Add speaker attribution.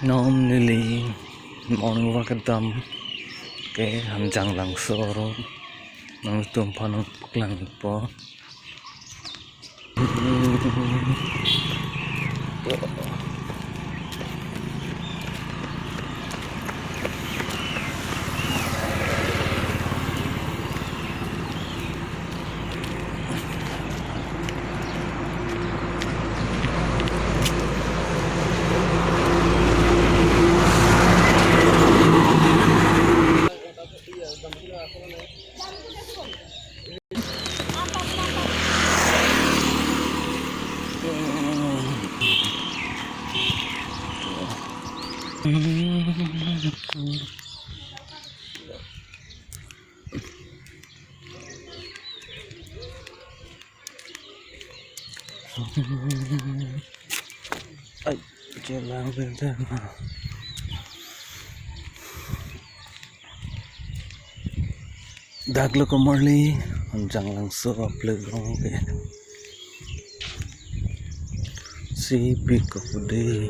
Speaker 1: Normally, morning walk at dam, ke hanjang lang soro, nang tumpan lang po. Ay, jalan beda. Daglo ko morli, hanjang lang so upload ke. Si biko ko de.